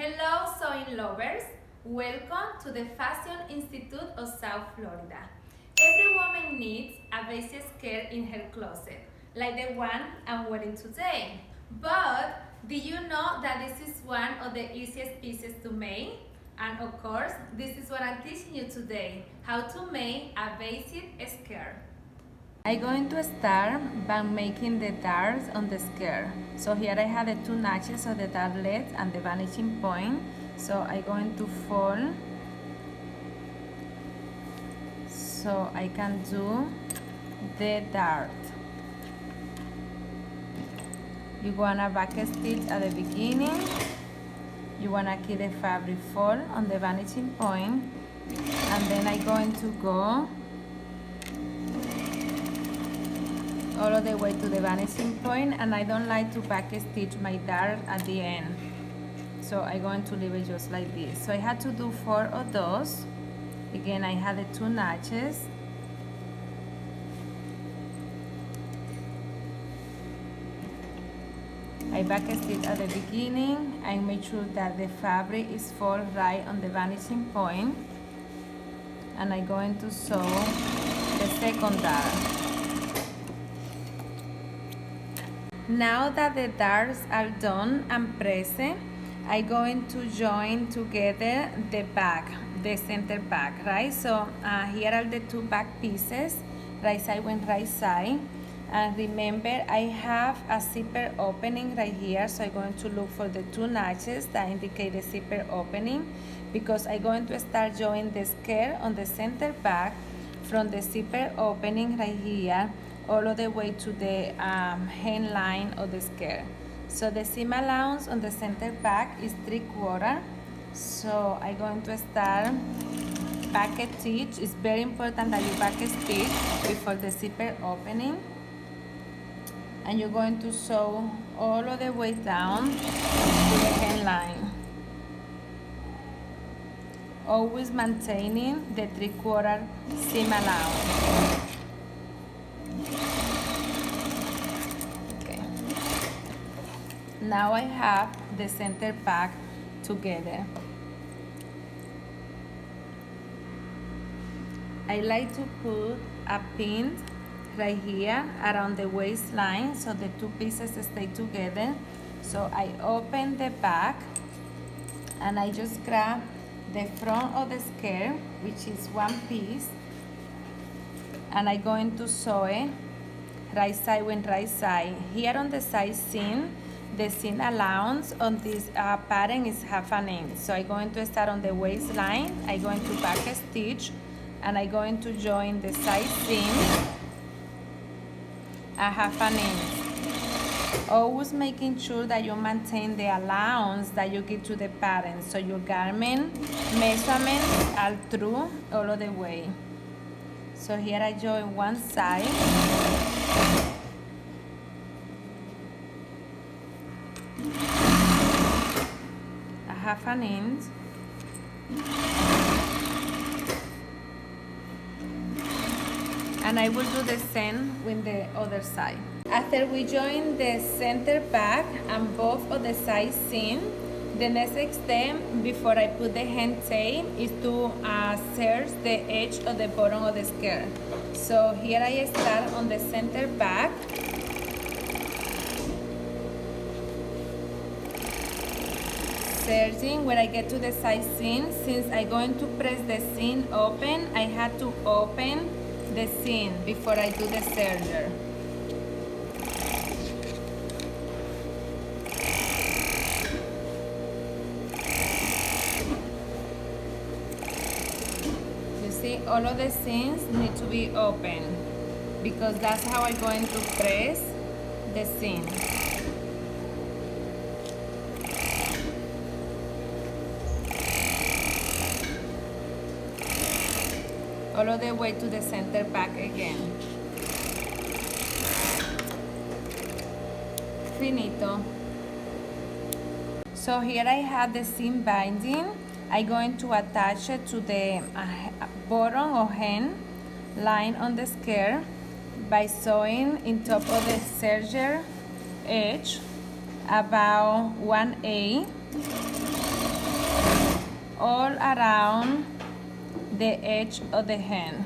Hello sewing lovers, welcome to the Fashion Institute of South Florida. Every woman needs a basic skirt in her closet, like the one I'm wearing today. But do you know that this is one of the easiest pieces to make? And of course, this is what I'm teaching you today, how to make a basic skirt. I'm going to start by making the darts on the skirt. So here I have the two notches of the dartlet and the vanishing point. So I'm going to fold so I can do the dart. You wanna back stitch at the beginning. You wanna keep the fabric fold on the vanishing point, and then I'm going to go all the way to the vanishing point, and I don't like to back stitch my dart at the end, so I'm going to leave it just like this. So I had to do 4 of those. Again, I had the 2 notches. I back stitch at the beginning. I make sure that the fabric is fold right on the vanishing point, and I'm going to sew the second dart. Now that the darts are done and pressed, I'm going to join together the back, the center back, right? So here are the 2 back pieces, right side and right side. And remember, I have a zipper opening right here, so I'm going to look for the 2 notches that indicate the zipper opening, because I'm going to start joining the skirt on the center back from the zipper opening right here all of the way to the hemline of the skirt. So the seam allowance on the center back is 3/4. So I'm going to start back stitch. It's very important that you back stitch before the zipper opening, and you're going to sew all of the way down to the hemline, always maintaining the 3/4 seam allowance. Now I have the center back together. I like to put a pin right here around the waistline so the 2 pieces stay together. So I open the back and I just grab the front of the skirt, which is 1 piece, and I'm going to sew it right side with right side. Here on the side seam, the seam allowance on this pattern is 1/2 inch. So I'm going to start on the waistline. I'm going to back stitch, and I'm going to join the side seam at 1/2 inch. Always making sure that you maintain the allowance that you give to the pattern, so your garment measurements are true all of the way. So here I join one side. A 1/2 inch. And I will do the same with the other side. After we join the center back and both of the side seam, the next step before I put the hem tape is to serge the edge of the bottom of the skirt. So here I start on the center back. Serging when I get to the side seam. Since I'm going to press the seam open, I have to open the seam before I do the serger. You see, all of the seams need to be open, because that's how I'm going to press the seam. All of the way to the center back again. Finito. So here I have the seam binding. I'm going to attach it to the bottom or hem line on the skirt by sewing in top of the serger edge about 1/8 around the edge of the hem.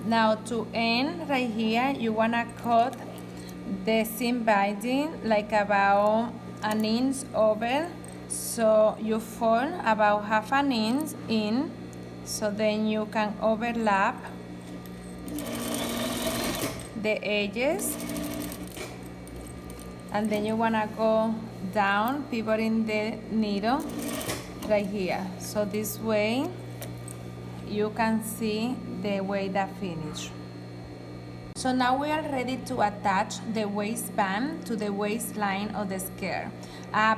Now to end right here, you wanna cut the seam binding like about an inch over, so you fold about half an inch in, so then you can overlap the edges, and then you wanna go down, pivoting the needle right here, so this way you can see the way that finish. So now we are ready to attach the waistband to the waistline of the skirt.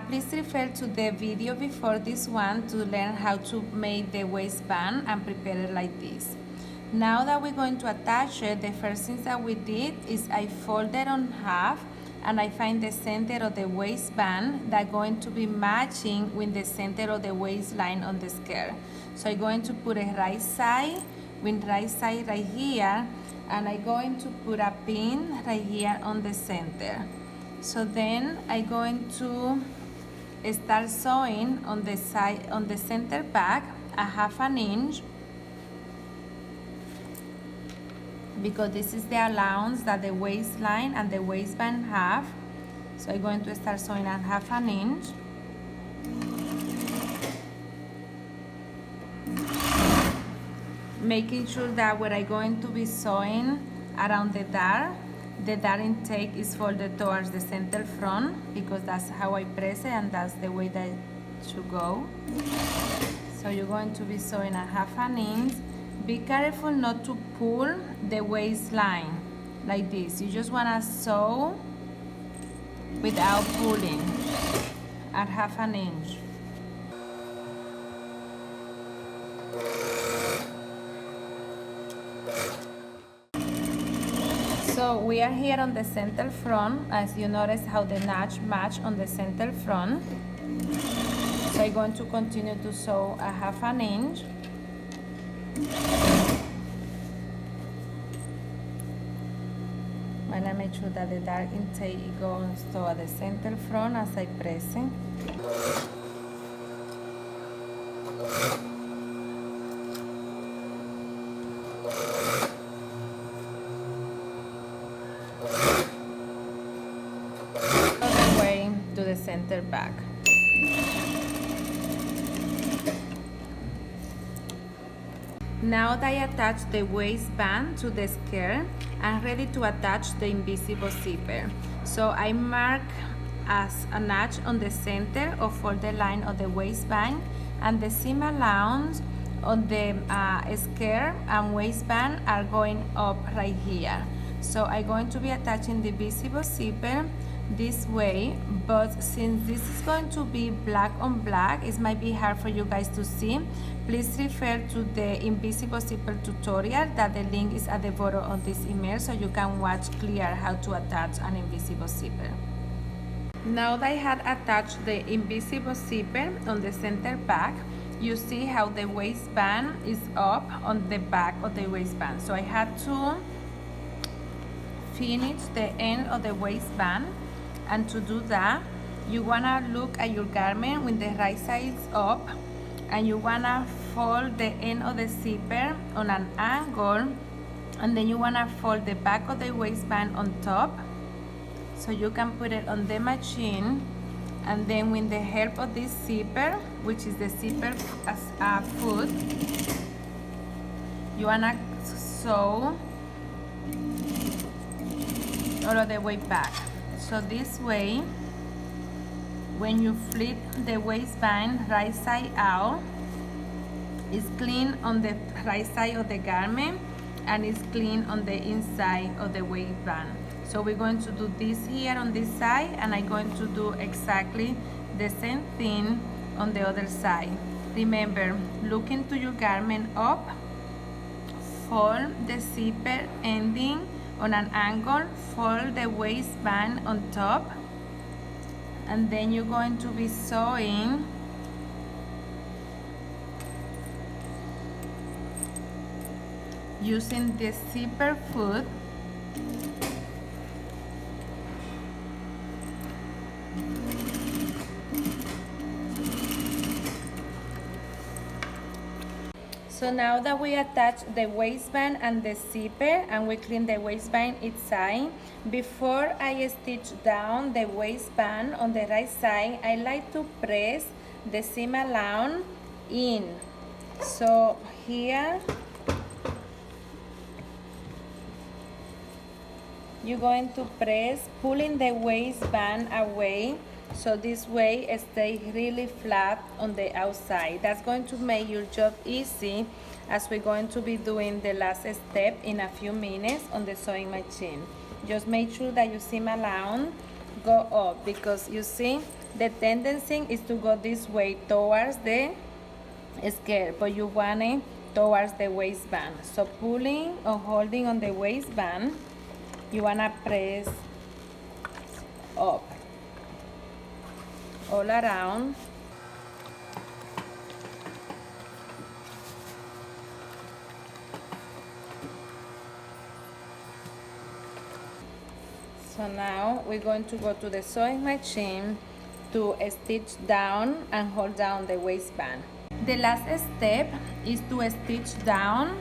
Please refer to the video before this one to learn how to make the waistband and prepare it like this. Now that we're going to attach it, the first thing that we did is I fold it on half and I find the center of the waistband that's going to be matching with the center of the waistline on the skirt. So I'm going to put a right side with right side right here, and I'm going to put a pin right here on the center. So then I'm going to start sewing on the side, on the center back, a half an inch, because this is the allowance that the waistline and the waistband have. So I'm going to start sewing at half an inch. Making sure that where I'm going to be sewing around the dart intake is folded towards the center front, because that's how I press it and that's the way that it should go. So you're going to be sewing at half an inch. Be careful not to pull the waistline like this. You just want to sew without pulling at half an inch. So we are here on the center front, as you notice how the notch match on the center front. So I'm going to continue to sew a half an inch. I want to make sure that the dart intake goes toward the center front as I press it. To the center back. Now that I attach the waistband to the skirt, I'm ready to attach the invisible zipper. So I mark as a notch on the center of all the line of the waistband, and the seam allowance on the skirt and waistband are going up right here. So I'm going to be attaching the visible zipper this way, but since this is going to be black on black, it might be hard for you guys to see. Please refer to the invisible zipper tutorial, that the link is at the bottom of this email, so you can watch clear how to attach an invisible zipper. Now that I had attached the invisible zipper on the center back, you see how the waistband is up on the back of the waistband. So I had to finish the end of the waistband, and to do that, you wanna look at your garment with the right side up, and you wanna fold the end of the zipper on an angle, and then you wanna fold the back of the waistband on top, so you can put it on the machine, and then with the help of this zipper, which is the zipper as a foot, you wanna sew all of the way back. So this way, when you flip the waistband right side out, it's clean on the right side of the garment and it's clean on the inside of the waistband. So we're going to do this here on this side, and I'm going to do exactly the same thing on the other side. Remember, look into your garment up, fold the zipper ending on an angle, fold the waistband on top, and then you're going to be sewing using the zipper foot. So now that we attach the waistband and the zipper and we clean the waistband inside, before I stitch down the waistband on the right side, I like to press the seam allowance in. So here, you're going to press, pulling the waistband away, so this way it stays really flat on the outside. That's going to make your job easy, as we're going to be doing the last step in a few minutes on the sewing machine. Just make sure that your seam allowance go up, because you see the tendency is to go this way towards the skirt, but you want it towards the waistband. So pulling or holding on the waistband, you want to press up all around. So now we're going to go to the sewing machine to stitch down and hold down the waistband. The last step is to stitch down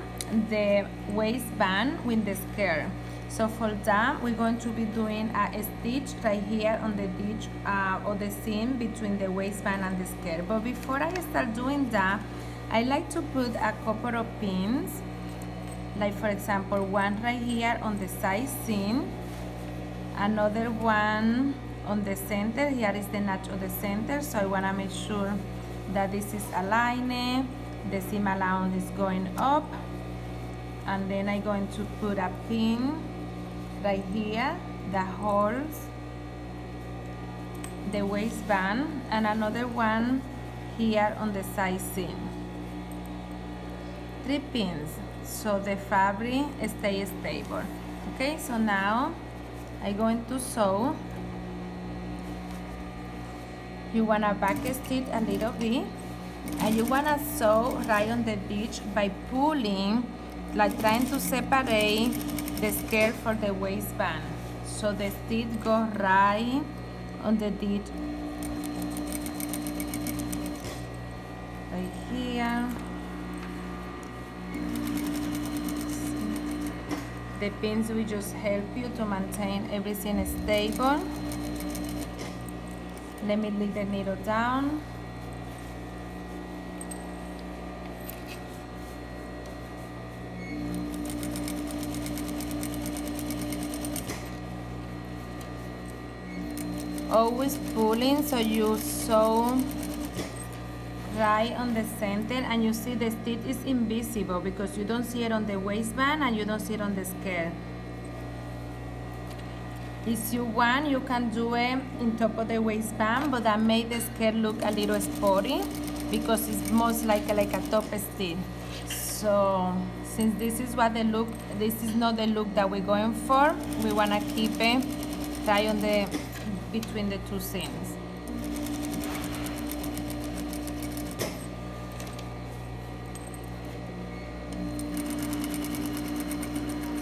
the waistband with the skirt. So for that, we're going to be doing a stitch right here on the ditch or the seam between the waistband and the skirt. But before I start doing that, I like to put a couple of pins, like for example, one right here on the side seam, another one on the center. Here is the notch of the center, so I want to make sure that this is aligned, the seam allowance is going up, and then I'm going to put a pin right here that holds the waistband, and another one here on the side seam. 3 pins so the fabric stays stable. Okay, so now I'm going to sew. You want to back stitch a little bit, and you want to sew right on the ditch by pulling, like trying to separate the skirt for the waistband, so the stitch goes right on the ditch right here. The pins will just help you to maintain everything stable. Let me lay the needle down. Always pulling, so you sew right on the center, and you see the stitch is invisible because you don't see it on the waistband and you don't see it on the skirt. If you want, you can do it in top of the waistband, but that made the skirt look a little sporty because it's most like a top stitch. So since this is what the look, this is not the look that we're going for, we want to keep it right on the between the two seams.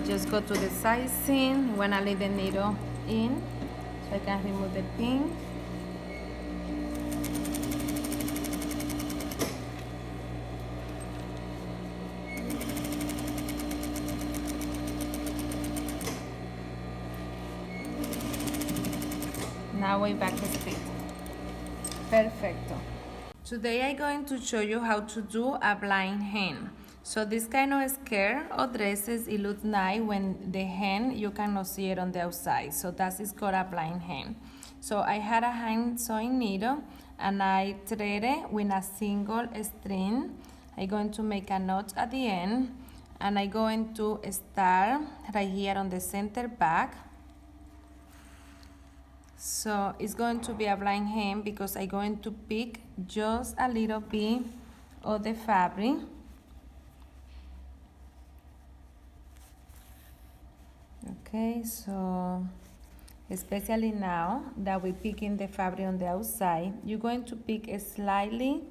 Just go to the side seam. You want to leave the needle in so I can remove the pin. Now we back stitch. Perfecto. Today I'm going to show you how to do a blind hem. So this kind of skirt or dresses, it looks nice when the hem, you cannot see it on the outside. So that is called a blind hem. So I had a hand sewing needle and I thread it with a single string. I'm going to make a knot at the end, and I'm going to start right here on the center back. So it's going to be a blind hem because I'm going to pick just a little bit of the fabric. Okay, so especially now that we're picking the fabric on the outside, you're going to pick a slightly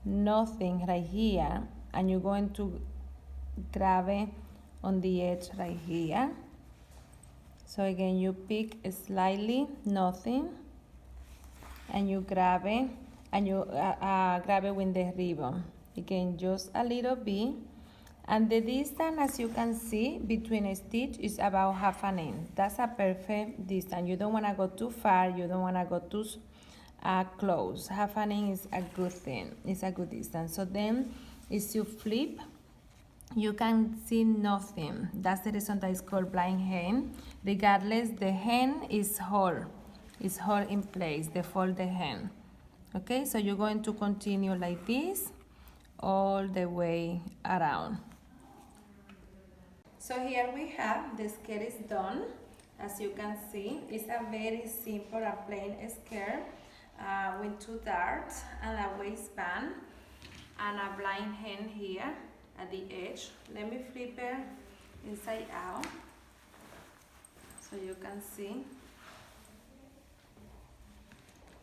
nothing right here, and you're going to grab it on the edge right here. So again, you pick slightly, nothing, and you grab it, and you grab it with the ribbon. Again, just a little bit, and the distance, as you can see, between a stitch is about 1/2 inch. That's a perfect distance. You don't want to go too far, you don't want to go too close. 1/2 inch is a good thing, it's a good distance. So then, as you flip, you can see nothing. That's the reason that it's called blind hem. Regardless, the hem is whole in place, the folded hem. Okay, so you're going to continue like this all the way around. So here we have the skirt is done. As you can see, it's a very simple and plain skirt with 2 darts and a waistband and a blind hem here at the edge. Let me flip it inside out so you can see.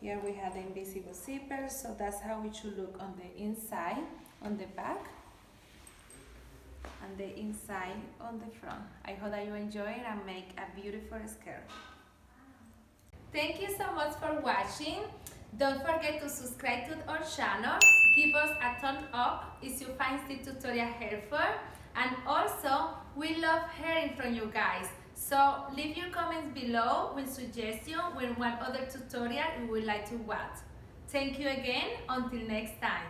Here we have the invisible zipper, so that's how it should look on the inside, on the back, and the inside on the front. I hope that you enjoy it and make a beautiful skirt. Thank you so much for watching. Don't forget to subscribe to our channel. Give us a thumbs up if you find this tutorial helpful. And also, we love hearing from you guys. So leave your comments below with suggestions with what other tutorial you would like to watch. Thank you again. Until next time.